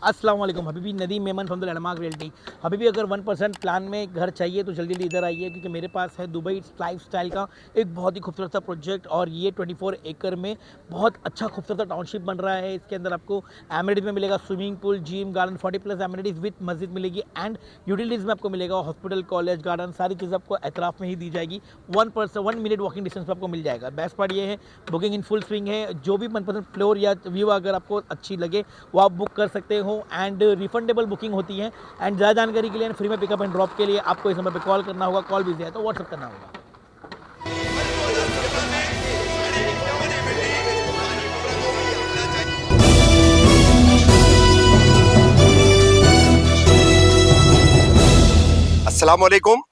अस्सलाम वालेकुम Habibi Nadeem Memon from the landmark realty. Habibi अगर 1% प्लान में घर चाहिए तो जल्दी जल्दी इधर आइए, क्योंकि मेरे पास है दुबई लाइफस्टाइल का एक बहुत ही खूबसूरत सा प्रोजेक्ट। और ये 24 एकड़ में बहुत अच्छा खूबसूरत सा टाउनशिप बन रहा है। इसके अंदर आपको एमिनिटीज में मिलेगा swimming pool, gym, garden, 40+ amenities with मस्जिद मिलेगी एंड यूटिलिटीज़ में आपको मिलेगा हॉस्पिटल, कॉलेज, गार्डन, सारी चीज़ आपको एतराफ़ में ही दी जाएगी। 1 मिनट वॉकिंग डिस्टेंस पर आपको मिल जाएगा। बेस्ट पार्ट ये है, बुकिंग इन फुल स्विंग है। जो भी मनपसंद फ्लोर या व्यू अगर आपको अच्छी लगे वो आप बुक कर सकते हो एंड रिफंडेबल बुकिंग होती है। एंड ज़्यादा जानकारी के लिए फ्री में पिकअप एंड ड्रॉप के लिए आपको इस नंबर पे कॉल करना होगा। कॉल बिजी है तो व्हाट्सअप करना होगा। अस्सलाम वालेकुम,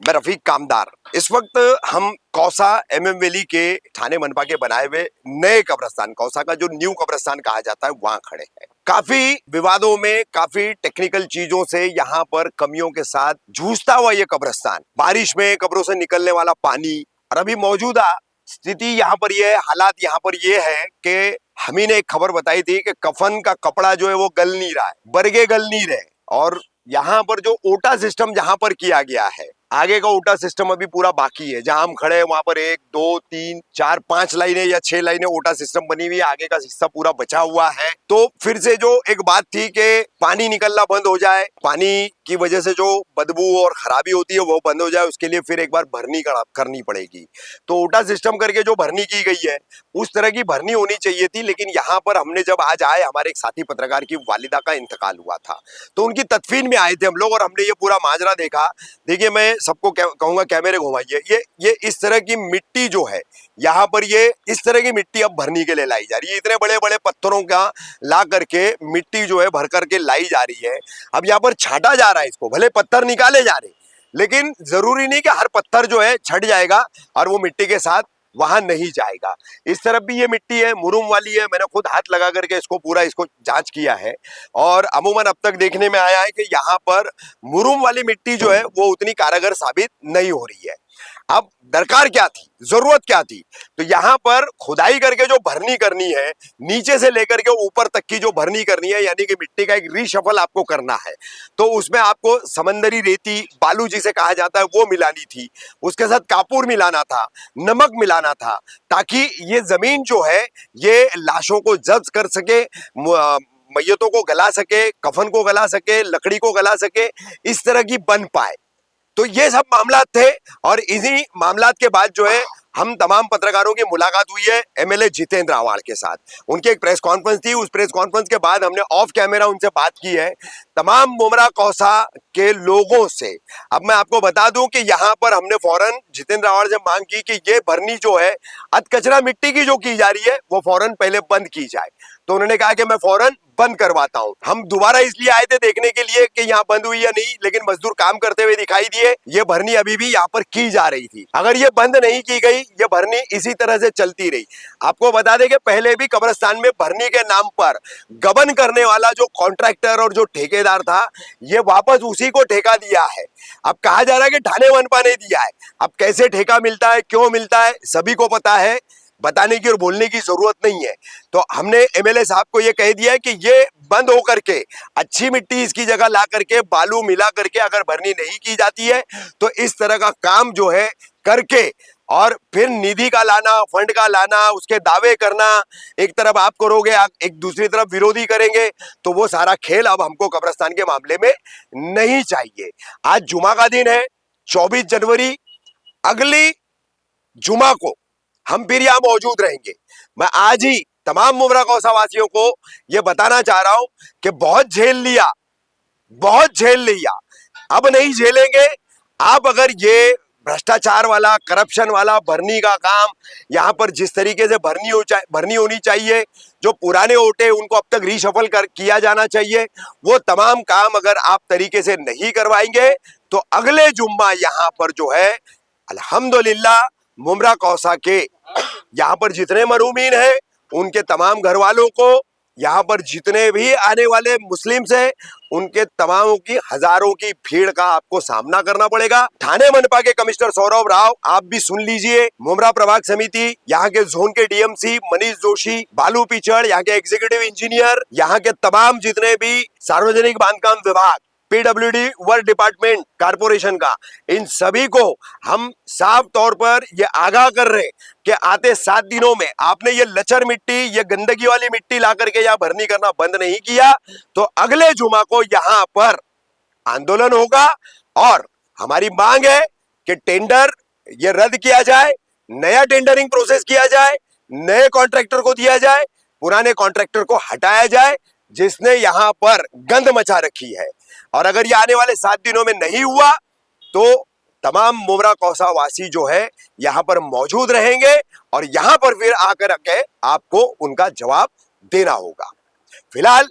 मैं रफीक कामदार। इस वक्त हम कौसा एमएम वैली के थाने मनपा के बनाए हुए नए कब्रिस्तान, कौसा का जो न्यू कब्रिस्तान कहा जाता है, वहां खड़े हैं। काफी विवादों में, काफी टेक्निकल चीजों से यहाँ पर कमियों के साथ जूझता हुआ ये कब्रिस्तान, बारिश में कब्रों से निकलने वाला पानी, और अभी मौजूदा स्थिति यहाँ पर ये है, हालात यहाँ पर ये है कि हमी ने एक खबर बताई थी कि कफन का कपड़ा जो है वो गल नहीं रहा है, बरगे गल नहीं रहे। और यहाँ पर जो ओटा सिस्टम जहां पर किया गया है, आगे का ओटा सिस्टम अभी पूरा बाकी है। जहां हम खड़े हैं वहां पर 1 2 3 4 5 लाइनें या 6 लाइनें ओटा सिस्टम बनी हुई है, आगे का हिस्सा पूरा बचा हुआ है। तो फिर से जो एक बात थी कि पानी निकलना बंद हो जाए, पानी की वजह से जो बदबू और खराबी होती है वो बंद हो जाए, उसके लिए फिर एक बार भरनी करनी पड़ेगी। तो ओटा सिस्टम करके जो भरनी की गई है उस तरह की भरनी होनी चाहिए थी। लेकिन यहाँ पर हमने जब आज आए, हमारे एक साथी पत्रकार की वालिदा का इंतकाल हुआ था, तो उनकी तदफीन में आए थे हम लोग और हमने ये पूरा माजरा देखा। देखिए, मैं सबको कहूंगा कैमरे घुमाइए, ये इस तरह की मिट्टी जो है यहाँ पर, ये इस तरह की मिट्टी अब भरनी के लिए लाई जा रही है। इतने बड़े बड़े पत्थरों का ला करके मिट्टी जो है भर करके लाई जा रही है। अब यहाँ पर छाटा जा रहा है इसको, भले पत्थर निकाले जा रहे, लेकिन जरूरी नहीं कि हर पत्थर जो है छट जाएगा और वो मिट्टी के साथ वहां नहीं जाएगा। इस तरफ भी ये मिट्टी है, मुरुम वाली है। मैंने खुद हाथ लगा करके इसको जांच किया है और अमूमन अब तक देखने में आया है कि यहाँ पर मुरुम वाली मिट्टी जो है वो उतनी कारगर साबित नहीं हो रही है। अब दरकार क्या थी, जरूरत क्या थी? तो यहाँ पर खुदाई करके जो भरनी करनी है, नीचे से लेकर के ऊपर तक की जो भरनी करनी है, यानी कि मिट्टी का एक रीशफल आपको करना है। तो उसमें आपको समंदरी रेती, बालू जिसे कहा जाता है, वो मिलानी थी। उसके साथ कापूर मिलाना था, नमक मिलाना था, ताकि ये जमीन जो है ये लाशों को जब्त कर सके, मैयतों को गला सके, कफन को गला सके, लकड़ी को गला सके, इस तरह की बन पाए। तो ये सब मामला थे और इन्हीं मामलात के बाद जो है हम तमाम पत्रकारों की मुलाकात हुई है एमएलए जितेंद्र आवाड़ के साथ। उनकी एक प्रेस कॉन्फ्रेंस थी, उस प्रेस कॉन्फ्रेंस के बाद हमने ऑफ कैमरा उनसे बात की है, तमाम मुमरा कौसा के लोगों से। अब मैं आपको बता दूं कि यहाँ पर हमने फौरन जितेंद्र आवाड़ से मांग की कि ये भरनी जो है अधकचरा मिट्टी की जो की जा रही है वो फौरन पहले बंद की जाए। तो उन्होंने कहा कि मैं फौरन बंद करवाता हूं। हम दोबारा इसलिए आए थे देखने के लिए कि यहाँ बंद हुई या नहीं, लेकिन मजदूर काम करते हुए दिखाई दिए। ये भरनी अभी भी यहाँ पर की जा रही थी। अगर ये बंद नहीं की गई, ये भरनी इसी तरह से चलती रही। आपको बता दें कि पहले भी कब्रिस्तान में भरनी के नाम पर गबन करने वाला जो कॉन्ट्रैक्टर और जो ठेकेदार था, ये वापस उसी को ठेका दिया है। अब कहा जा रहा है कि ठाणे मनपा ने दिया है। अब कैसे ठेका मिलता है, क्यों मिलता है, सभी को पता है, बताने की और बोलने की जरूरत नहीं है। तो हमने एमएलए साहब को ये कह दिया है कि ये बंद हो करके अच्छी मिट्टी इसकी जगह ला करके, बालू मिला करके अगर भरनी नहीं की जाती है तो इस तरह का काम जो है करके और फिर निधि का लाना, फंड का लाना, उसके दावे करना, एक तरफ आप करोगे, एक दूसरी तरफ विरोधी करेंगे, तो वो सारा खेल अब हमको कब्रिस्तान के मामले में नहीं चाहिए। आज जुमा का दिन है, 24 जनवरी, अगली जुमा को हम फिर यहां मौजूद रहेंगे। मैं आज ही तमाम मुमरा कौसा वासियों को यह बताना चाह रहा हूं कि बहुत झेल लिया, बहुत झेल लिया, अब नहीं झेलेंगे। आप अगर ये भ्रष्टाचार वाला, करप्शन वाला भरनी का काम यहां पर जिस तरीके से भरनी होनी चाहिए, जो पुराने ओटे उनको अब तक रीशफल किया जाना चाहिए, वो तमाम काम अगर आप तरीके से नहीं करवाएंगे तो अगले जुम्मा यहां पर जो है अल्हम्दुलिल्लाह मुमरा कौसा के यहाँ पर जितने मरूमीन हैं उनके तमाम घर वालों को यहाँ पर जितने भी आने वाले मुस्लिम्स हैं उनके तमामों की हजारों की भीड़ का आपको सामना करना पड़ेगा। ठाणे मनपा के कमिश्नर सौरभ राव आप भी सुन लीजिए, मुमरा प्रभाग समिति, यहाँ के जोन के डीएमसी मनीष जोशी, बालू पिचड़, यहाँ के एग्जीक्यूटिव इंजीनियर, यहाँ के तमाम जितने भी सार्वजनिक बांधकाम विभाग, पीडब्ल्यूडी वर्क डिपार्टमेंट कारपोरेशन का, इन सभी को हम साफ तौर पर ये आगाह कर रहे हैं कि आते 7 दिनों में आपने ये लचर मिट्टी, ये गंदगी वाली मिट्टी ला करके यहाँ भरनी करना बंद नहीं किया तो अगले जुमा को यहाँ पर आंदोलन होगा। और हमारी मांग है कि टेंडर ये रद्द किया जाए, नया टेंडरिंग प्रोसेस किया जाए, नए कॉन्ट्रैक्टर को दिया जाए, पुराने कॉन्ट्रैक्टर को हटाया जाए जिसने यहाँ पर गंद मचा रखी है। और अगर ये आने वाले 7 दिनों में नहीं हुआ तो तमाम मुमरा कौसा वासी जो है यहाँ पर मौजूद रहेंगे और यहाँ पर फिर आकर के आपको उनका जवाब देना होगा। फिलहाल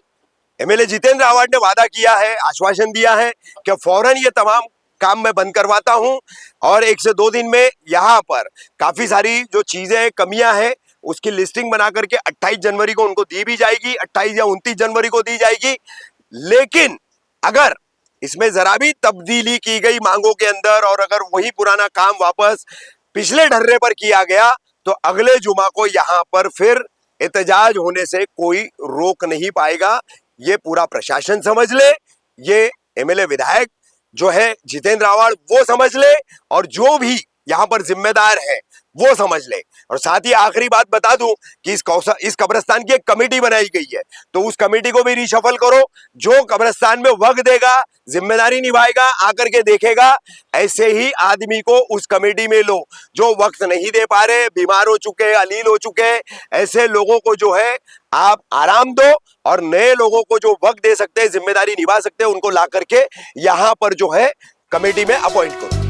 एमएलए जितेंद्र आव्हाड ने वादा किया है, आश्वासन दिया है कि फौरन ये तमाम काम मैं बंद करवाता हूं और 1 से 2 दिन में यहाँ पर काफी सारी जो चीजें कमियां हैं उसकी लिस्टिंग बना करके 28 जनवरी को उनको दी भी जाएगी, 28 या 29 जनवरी को दी जाएगी। लेकिन अगर इसमें जरा भी तब्दीली की गई मांगों के अंदर और अगर वही पुराना काम वापस पिछले ढर्रे पर किया गया तो अगले जुमा को यहाँ पर फिर एहतजाज होने से कोई रोक नहीं पाएगा। ये पूरा प्रशासन समझ ले, ये एमएलए विधायक जो है जितेंद्र आव्हाड वो समझ ले और जो भी यहाँ पर जिम्मेदार है वो समझ ले। और साथ ही आखिरी बात बता दूं कि इस कब्रिस्तान की एक कमेटी बनाई गई है तो उस कमेटी को भी रिशफल करो। जो कब्रिस्तान में वक्त देगा, जिम्मेदारी निभाएगा, आकर के देखेगा, ऐसे ही आदमी को उस कमेटी में लो। जो वक्त नहीं दे पा रहे, बीमार हो चुके, अलील हो चुके, ऐसे लोगों को जो है आप आराम दो और नए लोगों को जो वक्त दे सकते हैं, जिम्मेदारी निभा सकते हैं, उनको ला करके यहाँ पर जो है कमेटी में अपॉइंट करो।